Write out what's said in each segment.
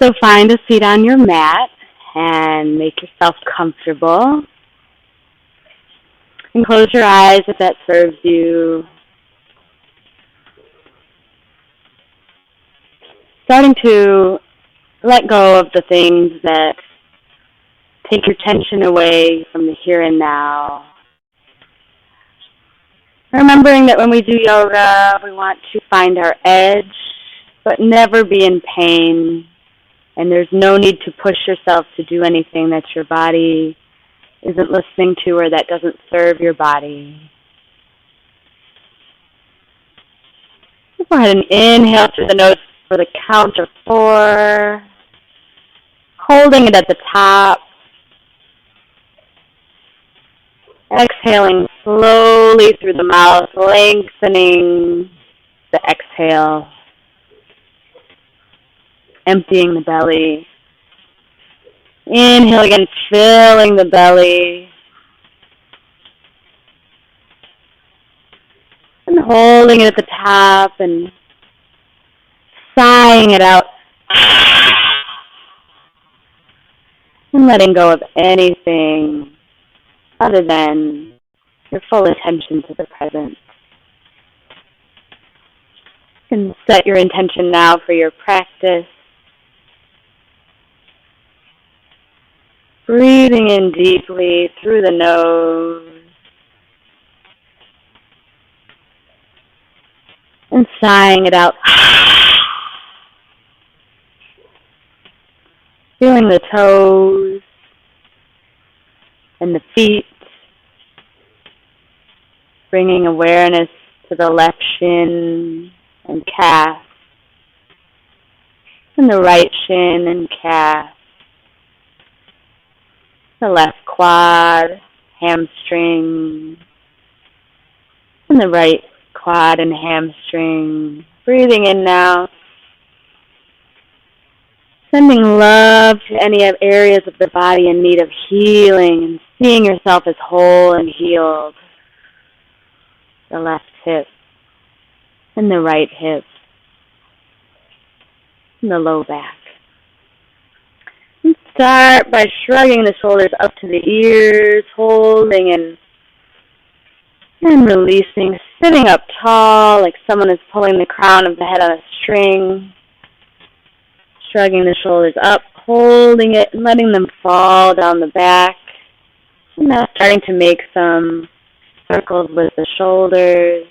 So find a seat on your mat and make yourself comfortable. And close your eyes if that serves you. Starting to let go of the things that take your attention away from the here and now. Remembering that when we do yoga, we want to find our edge, but never be in pain. And there's no need to push yourself to do anything that your body isn't listening to or that doesn't serve your body. Go ahead and inhale through the nose for the count of 4, holding it at the top. Exhaling slowly through the mouth, lengthening the exhale, emptying the belly. Inhale again, filling the belly. And holding it at the top and sighing it out. And letting go of anything other than your full attention to the present. You can set your intention now for your practice. Breathing in deeply through the nose. And sighing it out. Feeling the toes and the feet. Bringing awareness to the left shin and calf. And the right shin and calf. The left quad, hamstring. And the right quad and hamstring. Breathing in now. Sending love to any areas of the body in need of healing and seeing yourself as whole and healed. The left hip and the right hip and the low back. And start by shrugging the shoulders up to the ears, holding and releasing, sitting up tall like someone is pulling the crown of the head on a string. Shrugging the shoulders up, holding it, and letting them fall down the back. And now starting to make some circles with the shoulders.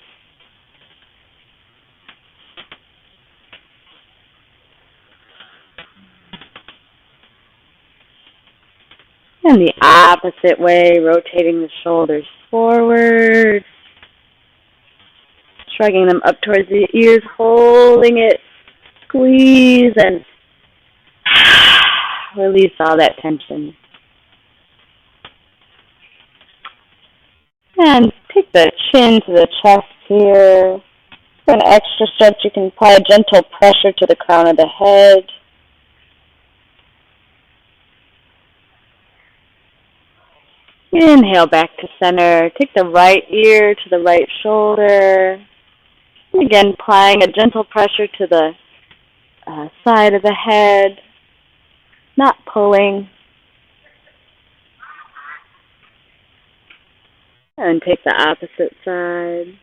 And the opposite way, rotating the shoulders forward. Shrugging them up towards the ears, holding it, squeeze, and release all that tension. And take the chin to the chest here. For an extra stretch, you can apply a gentle pressure to the crown of the head. Inhale back to center. Take the right ear to the right shoulder. And again, applying a gentle pressure to the side of the head. Not pulling. And take the opposite side.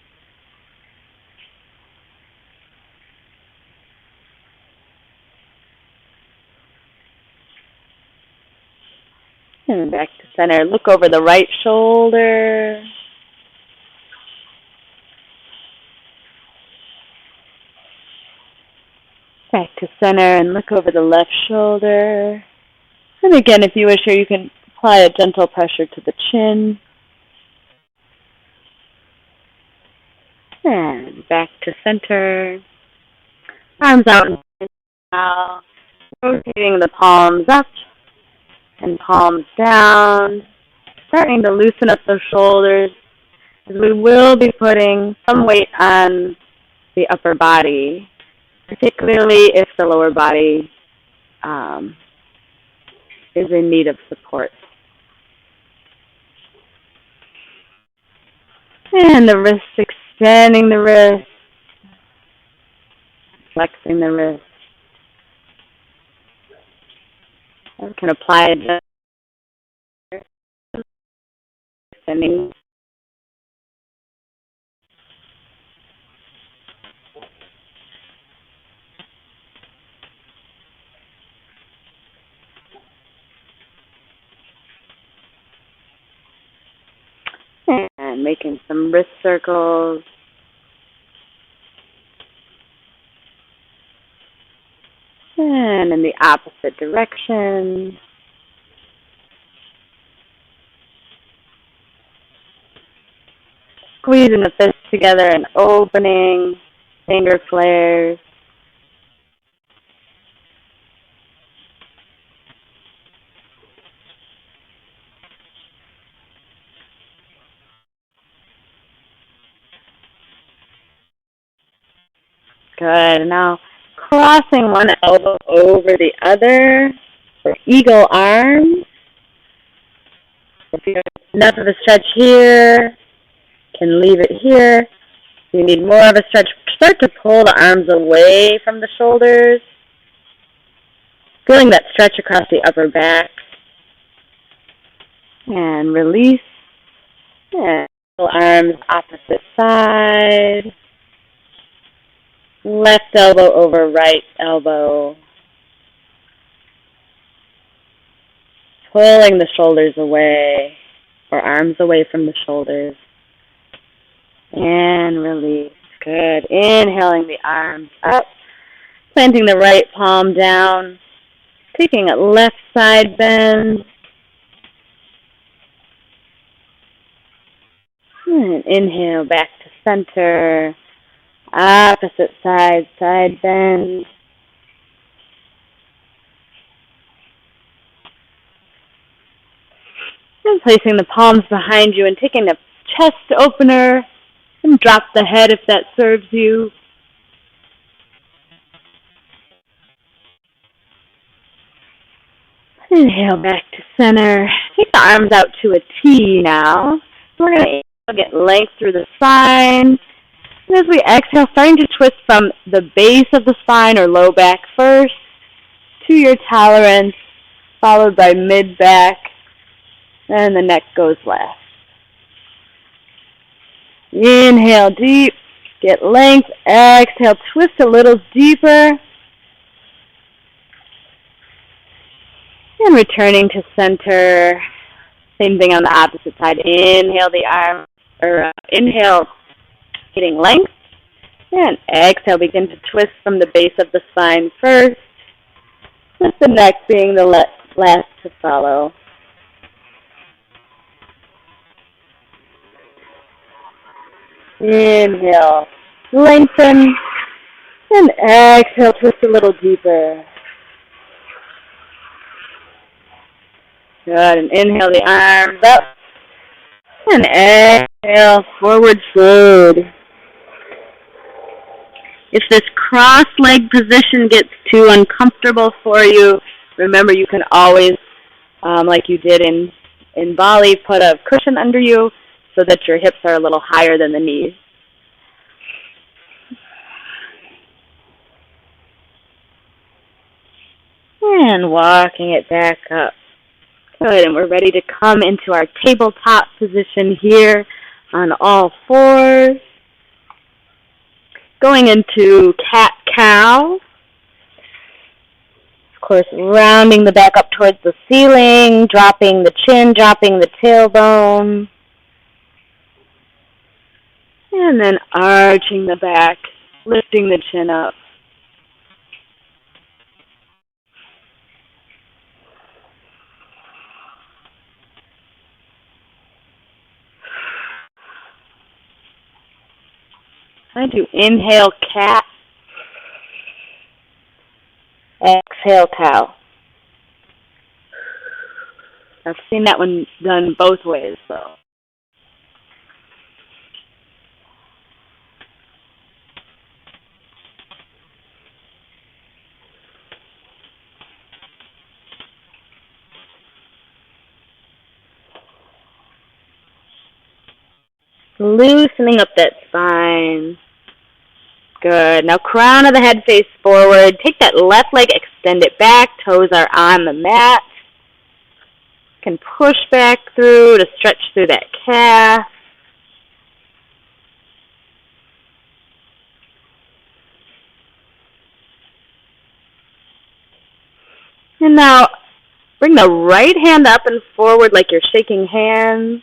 And back to center. Look over the right shoulder. Back to center and look over the left shoulder. And again, if you wish here, you can apply a gentle pressure to the chin. And back to center. Arms out now. Rotating the palms up and palms down. Starting to loosen up those shoulders, as we will be putting some weight on the upper body, particularly if the lower body is in need of support. And the wrists, extending the wrists, flexing the wrists. We can apply it. Extending. And making some wrist circles. And in the opposite direction. Squeezing the fists together and opening, finger flares. Good. Now crossing one elbow over the other for eagle arms. If you have enough of a stretch here, can leave it here. If you need more of a stretch, start to pull the arms away from the shoulders. Feeling that stretch across the upper back. And release. And arms opposite side. Left elbow over right elbow. Pulling the shoulders away, or arms away from the shoulders. And release. Good. Inhaling the arms up. Planting the right palm down. Taking a left side bend. And inhale back to center. Opposite side, side bend. And placing the palms behind you and taking a chest opener and drop the head if that serves you. Inhale back to center. Take the arms out to a T now. We're going to get length through the spine. And as we exhale, starting to twist from the base of the spine or low back first to your tolerance, followed by mid back, and the neck goes last. Inhale deep, get length. Exhale, twist a little deeper. And returning to center. Same thing on the opposite side. Inhale the arm, inhale, getting length. And exhale, begin to twist from the base of the spine first, with the neck being the last to follow. Inhale, lengthen, and exhale, twist a little deeper. Good, and inhale the arms up, and exhale, forward fold. If this cross-leg position gets too uncomfortable for you, remember you can always, like you did in Bali, put a cushion under you so that your hips are a little higher than the knees. And walking it back up. Good, and we're ready to come into our tabletop position here on all fours. Going into cat-cow. Of course, rounding the back up towards the ceiling, dropping the chin, dropping the tailbone. And then arching the back, lifting the chin up. I do inhale cat, exhale cow. I've seen that one done both ways, though. Loosening up that spine. Good. Now crown of the head face forward. Take that left leg, extend it back. Toes are on the mat. can push back through to stretch through that calf. And now bring the right hand up and forward like you're shaking hands.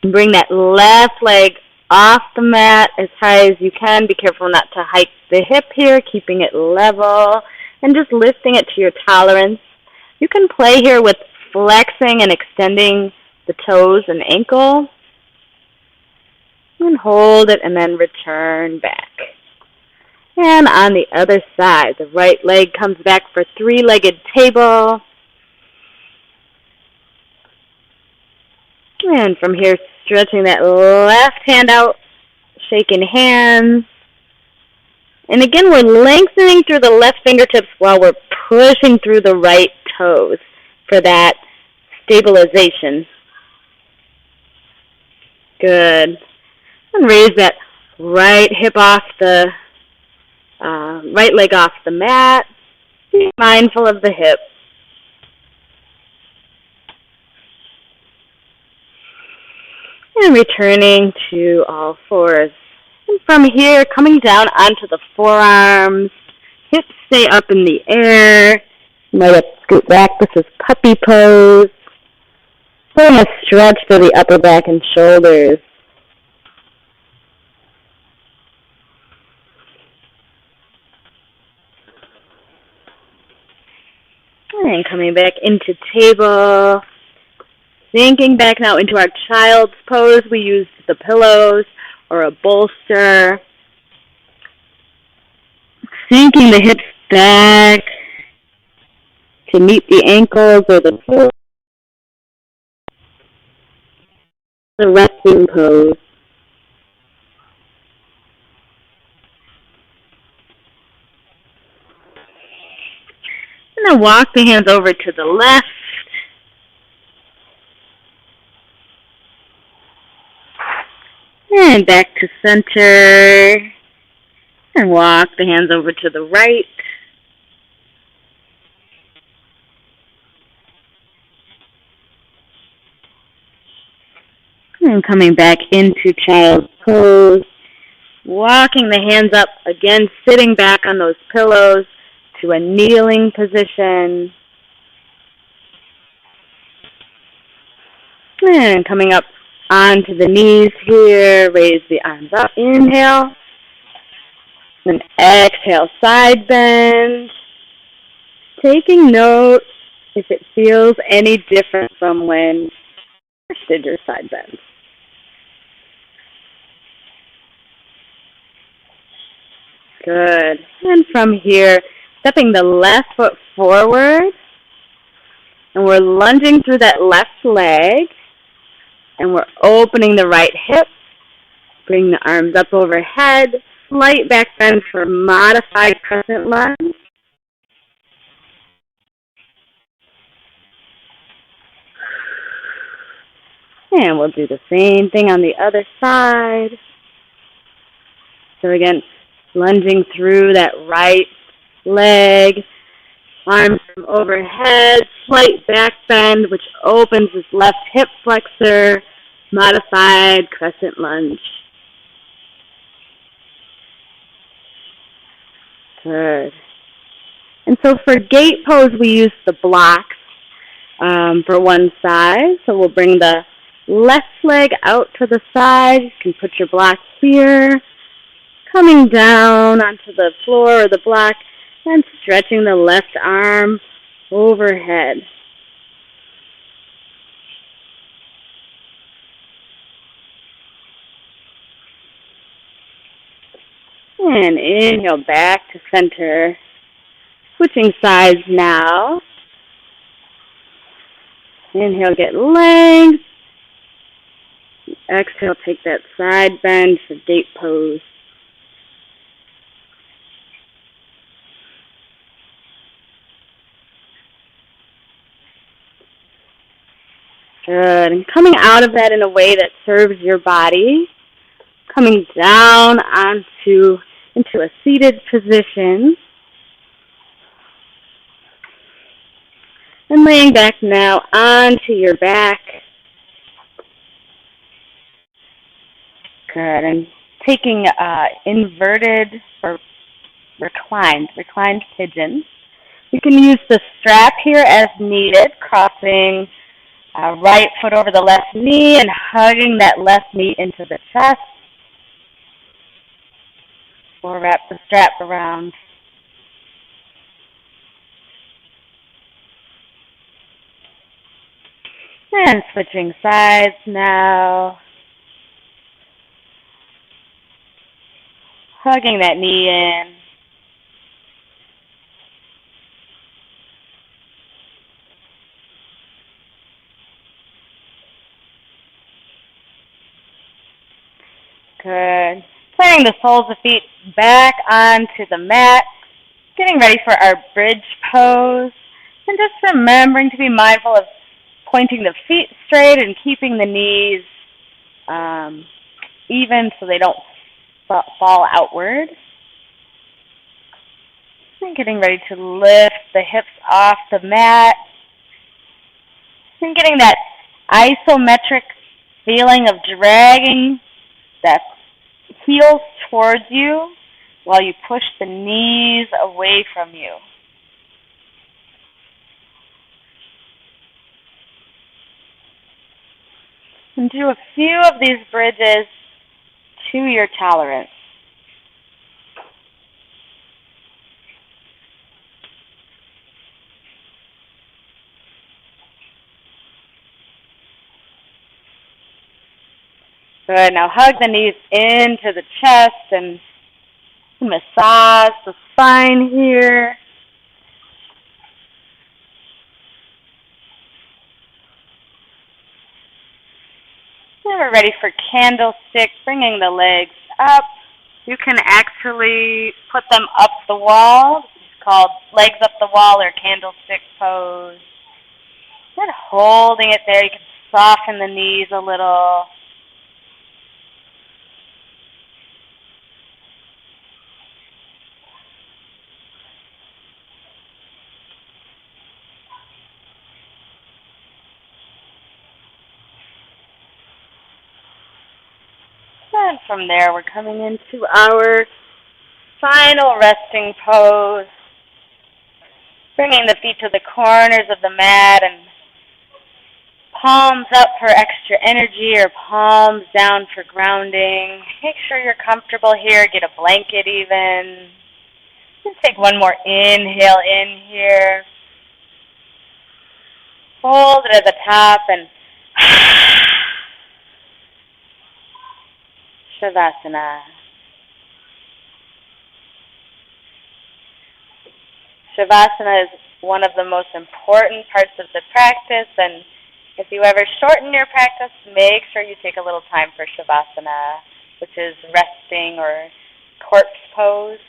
And bring that left leg off the mat as high as you can. Be careful not to hike the hip here, keeping it level and just lifting it to your tolerance. You can play here with flexing and extending the toes and ankle. And hold it and then return back. And on the other side, the right leg comes back for three-legged table. And from here, stretching that left hand out, shaking hands. And again, we're lengthening through the left fingertips while we're pushing through the right toes for that stabilization. Good. And raise that right hip off the, right leg off the mat. Be mindful of the hip. And returning to all fours. And from here, coming down onto the forearms. Hips stay up in the air. You might have to scoot back. This is puppy pose. Pulling a stretch for the upper back and shoulders. And coming back into table. Sinking back now into our child's pose. We use the pillows or a bolster. Sinking the hips back to meet the ankles or the floor. The resting pose. And then walk the hands over to the left. And back to center. And walk the hands over to the right. And coming back into child's pose. Walking the hands up, again sitting back on those pillows to a kneeling position. And coming up onto the knees here, raise the arms up, inhale. And exhale, side bend. Taking note if it feels any different from when you did your side bend. Good. And from here, stepping the left foot forward. And we're lunging through that left leg. And we're opening the right hip. Bring the arms up overhead. Slight back bend for modified crescent lunge. And we'll do the same thing on the other side. So again, lunging through that right leg. Arms from overhead. Slight back bend, which opens this left hip flexor. Modified crescent lunge. Good. And so for gate pose, we use the blocks for one side. So we'll bring the left leg out to the side. You can put your block here. Coming down onto the floor or the block and stretching the left arm overhead. And inhale back to center. Switching sides now. Inhale, get length. Exhale, take that side bend for gate pose. Good. And coming out of that in a way that serves your body. Coming down onto into a seated position. And laying back now onto your back. Good. And taking inverted or reclined pigeon. You can use the strap here as needed, crossing right foot over the left knee and hugging that left knee into the chest. Or wrap the strap around. And switching sides now. Hugging that knee in. Good. Planting the soles of feet back onto the mat. Getting ready for our bridge pose. And just remembering to be mindful of pointing the feet straight and keeping the knees even so they don't fall outward. And getting ready to lift the hips off the mat. And getting that isometric feeling of dragging the heels towards you while you push the knees away from you. And do a few of these bridges to your tolerance. Good. Now hug the knees into the chest and massage the spine here. And we're ready for candlestick, bringing the legs up. You can actually put them up the wall. It's called legs up the wall or candlestick pose. And holding it there, you can soften the knees a little. And from there, we're coming into our final resting pose. Bringing the feet to the corners of the mat and palms up for extra energy or palms down for grounding. Make sure you're comfortable here. Get a blanket even. Just take one more inhale in here. Hold it at the top and Shavasana. Shavasana is one of the most important parts of the practice, and if you ever shorten your practice, make sure you take a little time for Shavasana, which is resting or corpse pose.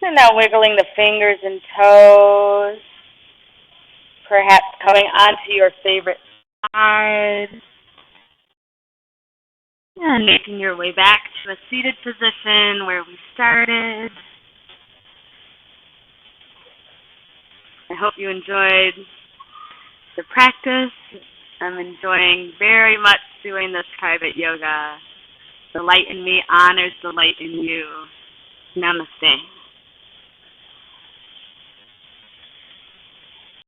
And now wiggling the fingers and toes, perhaps coming onto your favorite side, and making your way back to a seated position where we started. I hope you enjoyed the practice. I'm enjoying very much doing this private yoga. The light in me honors the light in you. Namaste.